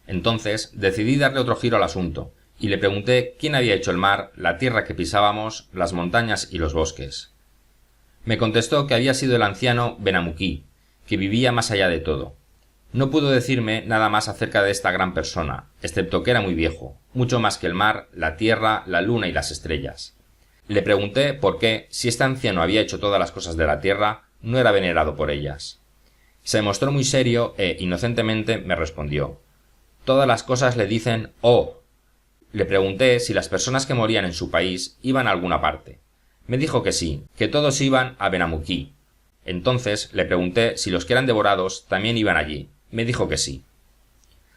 Entonces decidí darle otro giro al asunto, y le pregunté quién había hecho el mar, la tierra que pisábamos, las montañas y los bosques. Me contestó que había sido el anciano Benamuquí, que vivía más allá de todo. No pudo decirme nada más acerca de esta gran persona, excepto que era muy viejo, mucho más que el mar, la tierra, la luna y las estrellas. Le pregunté por qué, si este anciano había hecho todas las cosas de la tierra, no era venerado por ellas. Se mostró muy serio e, inocentemente, me respondió: «Todas las cosas le dicen «oh». Le pregunté si las personas que morían en su país iban a alguna parte. Me dijo que sí, que todos iban a Benamuquí. Entonces le pregunté si los que eran devorados también iban allí. Me dijo que sí.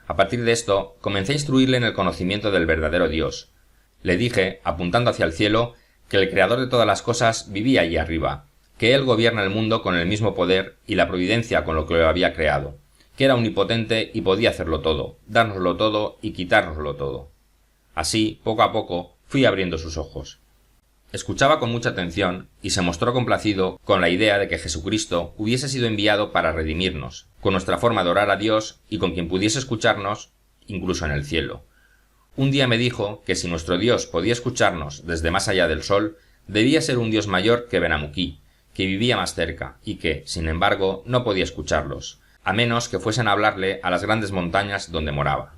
A partir de esto, comencé a instruirle en el conocimiento del verdadero Dios. Le dije, apuntando hacia el cielo, que el Creador de todas las cosas vivía allí arriba, que Él gobierna el mundo con el mismo poder y la providencia con lo que lo había creado, que era omnipotente y podía hacerlo todo, dárnoslo todo y quitárnoslo todo. Así, poco a poco, fui abriendo sus ojos. Escuchaba con mucha atención y se mostró complacido con la idea de que Jesucristo hubiese sido enviado para redimirnos, con nuestra forma de orar a Dios y con quien pudiese escucharnos, incluso en el cielo. Un día me dijo que si nuestro Dios podía escucharnos desde más allá del sol, debía ser un Dios mayor que Benamuquí, que vivía más cerca y que, sin embargo, no podía escucharlos, a menos que fuesen a hablarle a las grandes montañas donde moraba.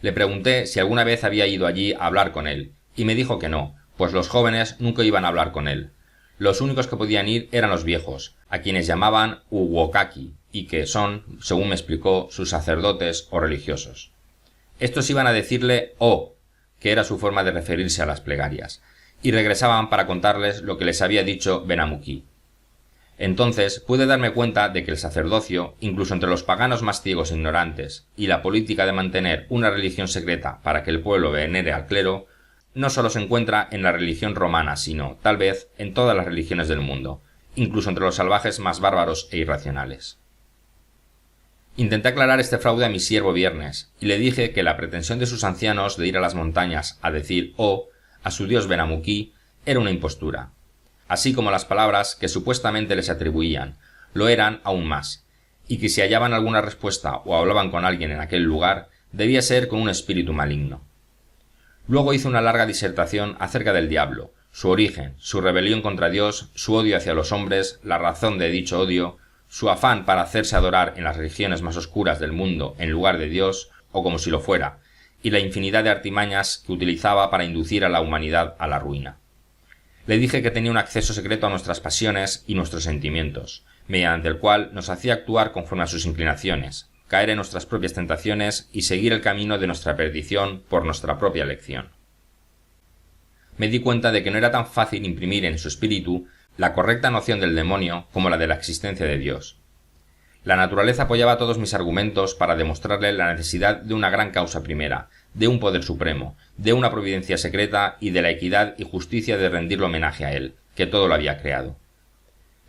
Le pregunté si alguna vez había ido allí a hablar con él, y me dijo que no, pues los jóvenes nunca iban a hablar con él. Los únicos que podían ir eran los viejos, a quienes llamaban Uwokaki, y que son, según me explicó, sus sacerdotes o religiosos. Estos iban a decirle «oh», que era su forma de referirse a las plegarias, y regresaban para contarles lo que les había dicho Benamuquí. Entonces pude darme cuenta de que el sacerdocio, incluso entre los paganos más ciegos e ignorantes, y la política de mantener una religión secreta para que el pueblo venere al clero, no solo se encuentra en la religión romana, sino, tal vez, en todas las religiones del mundo, incluso entre los salvajes más bárbaros e irracionales. Intenté aclarar este fraude a mi siervo Viernes, y le dije que la pretensión de sus ancianos de ir a las montañas a decir «oh» a su dios Benamuquí era una impostura, así como las palabras que supuestamente les atribuían lo eran aún más, y que si hallaban alguna respuesta o hablaban con alguien en aquel lugar, debía ser con un espíritu maligno. Luego hizo una larga disertación acerca del diablo, su origen, su rebelión contra Dios, su odio hacia los hombres, la razón de dicho odio, su afán para hacerse adorar en las religiones más oscuras del mundo en lugar de Dios, o como si lo fuera, y la infinidad de artimañas que utilizaba para inducir a la humanidad a la ruina. Le dije que tenía un acceso secreto a nuestras pasiones y nuestros sentimientos, mediante el cual nos hacía actuar conforme a sus inclinaciones, caer en nuestras propias tentaciones y seguir el camino de nuestra perdición por nuestra propia elección. Me di cuenta de que no era tan fácil imprimir en su espíritu la correcta noción del demonio como la de la existencia de Dios. La naturaleza apoyaba todos mis argumentos para demostrarle la necesidad de una gran causa primera, de un poder supremo, de una providencia secreta y de la equidad y justicia de rendirle homenaje a él, que todo lo había creado.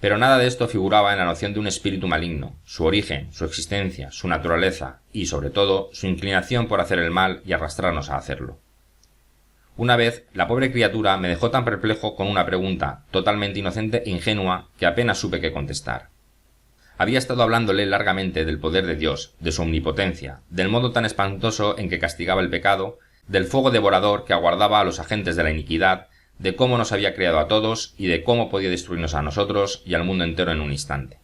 Pero nada de esto figuraba en la noción de un espíritu maligno, su origen, su existencia, su naturaleza y, sobre todo, su inclinación por hacer el mal y arrastrarnos a hacerlo. Una vez, la pobre criatura me dejó tan perplejo con una pregunta, totalmente inocente e ingenua, que apenas supe qué contestar. Había estado hablándole largamente del poder de Dios, de su omnipotencia, del modo tan espantoso en que castigaba el pecado, del fuego devorador que aguardaba a los agentes de la iniquidad, de cómo nos había creado a todos y de cómo podía destruirnos a nosotros y al mundo entero en un instante.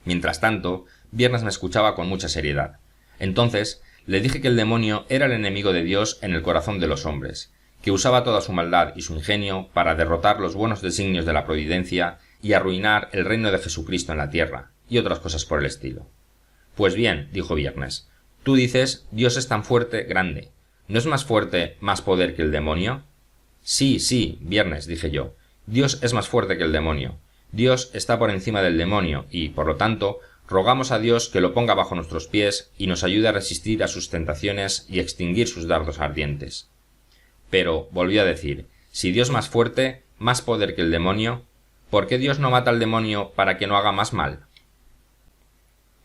Mientras tanto, Viernes me escuchaba con mucha seriedad. Entonces, le dije que el demonio era el enemigo de Dios en el corazón de los hombres, que usaba toda su maldad y su ingenio para derrotar los buenos designios de la providencia y arruinar el reino de Jesucristo en la tierra, y otras cosas por el estilo. Pues bien, dijo Viernes, tú dices, Dios es tan fuerte, grande. ¿No es más fuerte, más poder que el demonio? Sí, sí, Viernes, dije yo. Dios es más fuerte que el demonio. Dios está por encima del demonio y, por lo tanto, rogamos a Dios que lo ponga bajo nuestros pies y nos ayude a resistir a sus tentaciones y extinguir sus dardos ardientes. Pero, volvió a decir, si Dios más fuerte, más poder que el demonio, ¿por qué Dios no mata al demonio para que no haga más mal?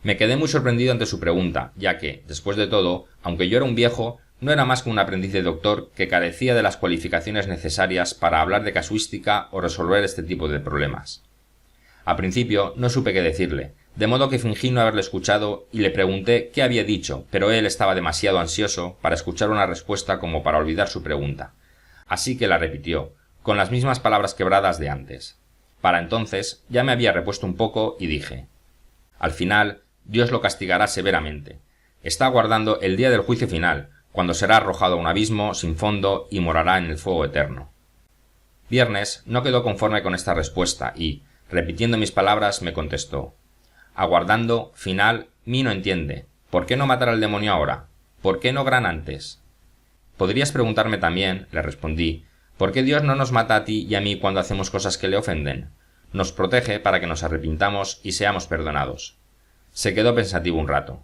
Me quedé muy sorprendido ante su pregunta, ya que, después de todo, aunque yo era un viejo, no era más que un aprendiz de doctor que carecía de las cualificaciones necesarias para hablar de casuística o resolver este tipo de problemas. Al principio no supe qué decirle, de modo que fingí no haberle escuchado y le pregunté qué había dicho, pero él estaba demasiado ansioso para escuchar una respuesta como para olvidar su pregunta. Así que la repitió, con las mismas palabras quebradas de antes. Para entonces ya me había repuesto un poco y dije: al final, Dios lo castigará severamente. Está aguardando el día del juicio final, cuando será arrojado a un abismo sin fondo y morará en el fuego eterno. Viernes no quedó conforme con esta respuesta y, repitiendo mis palabras, me contestó: aguardando final, mí no entiende. ¿Por qué no matar al demonio ahora? ¿Por qué no gran antes? Podrías preguntarme también, le respondí, ¿por qué Dios no nos mata a ti y a mí cuando hacemos cosas que le ofenden? Nos protege para que nos arrepintamos y seamos perdonados. Se quedó pensativo un rato.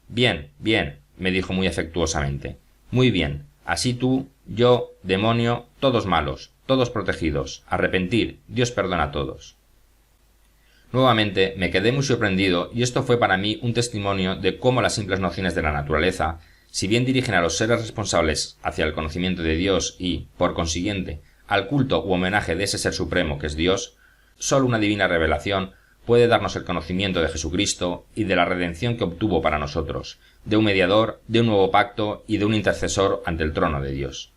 Bien, bien, me dijo muy afectuosamente. Muy bien, así tú, yo, demonio, todos malos, todos protegidos. Arrepentir, Dios perdona a todos. Nuevamente me quedé muy sorprendido y esto fue para mí un testimonio de cómo las simples nociones de la naturaleza, si bien dirigen a los seres responsables hacia el conocimiento de Dios y, por consiguiente, al culto u homenaje de ese ser supremo que es Dios, sólo una divina revelación puede darnos el conocimiento de Jesucristo y de la redención que obtuvo para nosotros, de un mediador, de un nuevo pacto y de un intercesor ante el trono de Dios.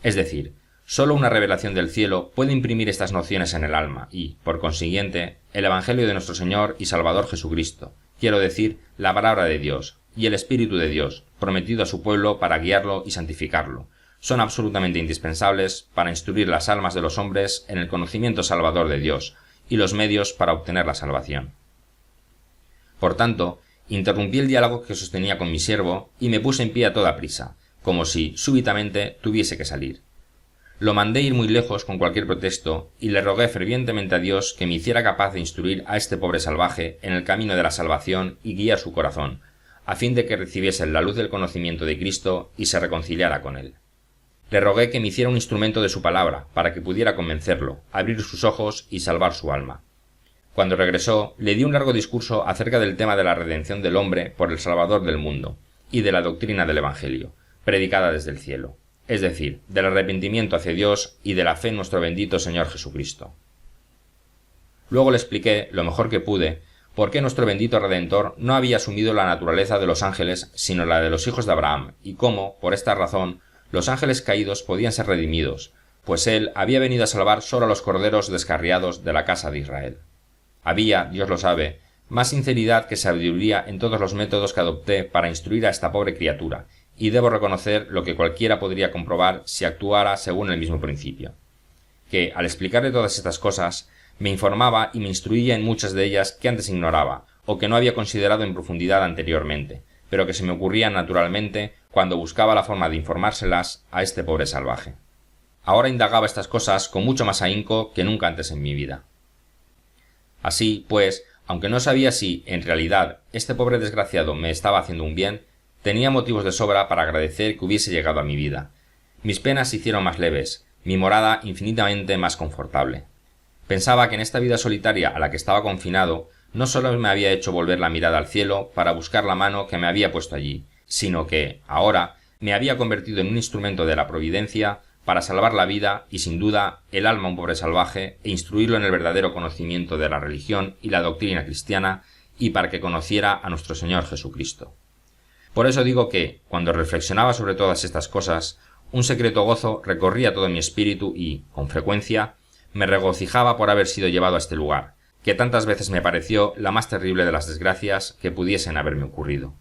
Es decir, sólo una revelación del cielo puede imprimir estas nociones en el alma y, por consiguiente, el Evangelio de nuestro Señor y Salvador Jesucristo, quiero decir, la palabra de Dios y el Espíritu de Dios, prometido a su pueblo para guiarlo y santificarlo, son absolutamente indispensables para instruir las almas de los hombres en el conocimiento salvador de Dios y los medios para obtener la salvación. Por tanto, interrumpí el diálogo que sostenía con mi siervo y me puse en pie a toda prisa, como si, súbitamente, tuviese que salir. Lo mandé ir muy lejos con cualquier pretexto y le rogué fervientemente a Dios que me hiciera capaz de instruir a este pobre salvaje en el camino de la salvación y guiar su corazón, a fin de que recibiese la luz del conocimiento de Cristo y se reconciliara con él. Le rogué que me hiciera un instrumento de su palabra para que pudiera convencerlo, abrir sus ojos y salvar su alma. Cuando regresó, le di un largo discurso acerca del tema de la redención del hombre por el Salvador del mundo y de la doctrina del Evangelio, predicada desde el cielo, es decir, del arrepentimiento hacia Dios y de la fe en nuestro bendito Señor Jesucristo. Luego le expliqué, lo mejor que pude, por qué nuestro bendito Redentor no había asumido la naturaleza de los ángeles, sino la de los hijos de Abraham, y cómo, por esta razón, los ángeles caídos podían ser redimidos, pues él había venido a salvar solo a los corderos descarriados de la casa de Israel. Había, Dios lo sabe, más sinceridad que sabiduría en todos los métodos que adopté para instruir a esta pobre criatura, y debo reconocer lo que cualquiera podría comprobar si actuara según el mismo principio. Que, al explicarle todas estas cosas, me informaba y me instruía en muchas de ellas que antes ignoraba, o que no había considerado en profundidad anteriormente, pero que se me ocurrían naturalmente cuando buscaba la forma de informárselas a este pobre salvaje. Ahora indagaba estas cosas con mucho más ahínco que nunca antes en mi vida. Así, pues, aunque no sabía si, en realidad, este pobre desgraciado me estaba haciendo un bien, tenía motivos de sobra para agradecer que hubiese llegado a mi vida. Mis penas se hicieron más leves, mi morada infinitamente más confortable. Pensaba que en esta vida solitaria a la que estaba confinado, no sólo me había hecho volver la mirada al cielo para buscar la mano que me había puesto allí, sino que, ahora, me había convertido en un instrumento de la providencia para salvar la vida y, sin duda, el alma a un pobre salvaje e instruirlo en el verdadero conocimiento de la religión y la doctrina cristiana y para que conociera a nuestro Señor Jesucristo. Por eso digo que, cuando reflexionaba sobre todas estas cosas, un secreto gozo recorría todo mi espíritu y, con frecuencia, me regocijaba por haber sido llevado a este lugar, que tantas veces me pareció la más terrible de las desgracias que pudiesen haberme ocurrido.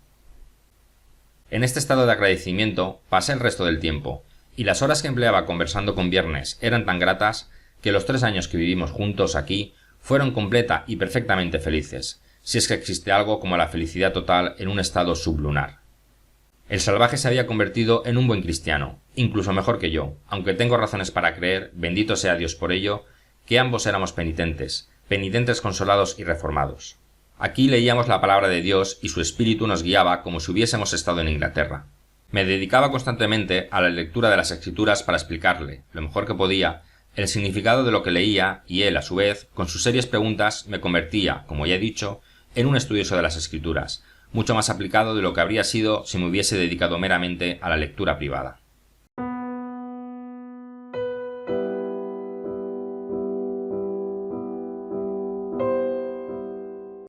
En este estado de agradecimiento pasé el resto del tiempo, y las horas que empleaba conversando con Viernes eran tan gratas que los 3 años que vivimos juntos aquí fueron completa y perfectamente felices, si es que existe algo como la felicidad total en un estado sublunar. El salvaje se había convertido en un buen cristiano, incluso mejor que yo, aunque tengo razones para creer, bendito sea Dios por ello, que ambos éramos penitentes consolados y reformados. Aquí leíamos la palabra de Dios y su espíritu nos guiaba como si hubiésemos estado en Inglaterra. Me dedicaba constantemente a la lectura de las Escrituras para explicarle, lo mejor que podía, el significado de lo que leía y él, a su vez, con sus serias preguntas, me convertía, como ya he dicho, en un estudioso de las Escrituras, mucho más aplicado de lo que habría sido si me hubiese dedicado meramente a la lectura privada.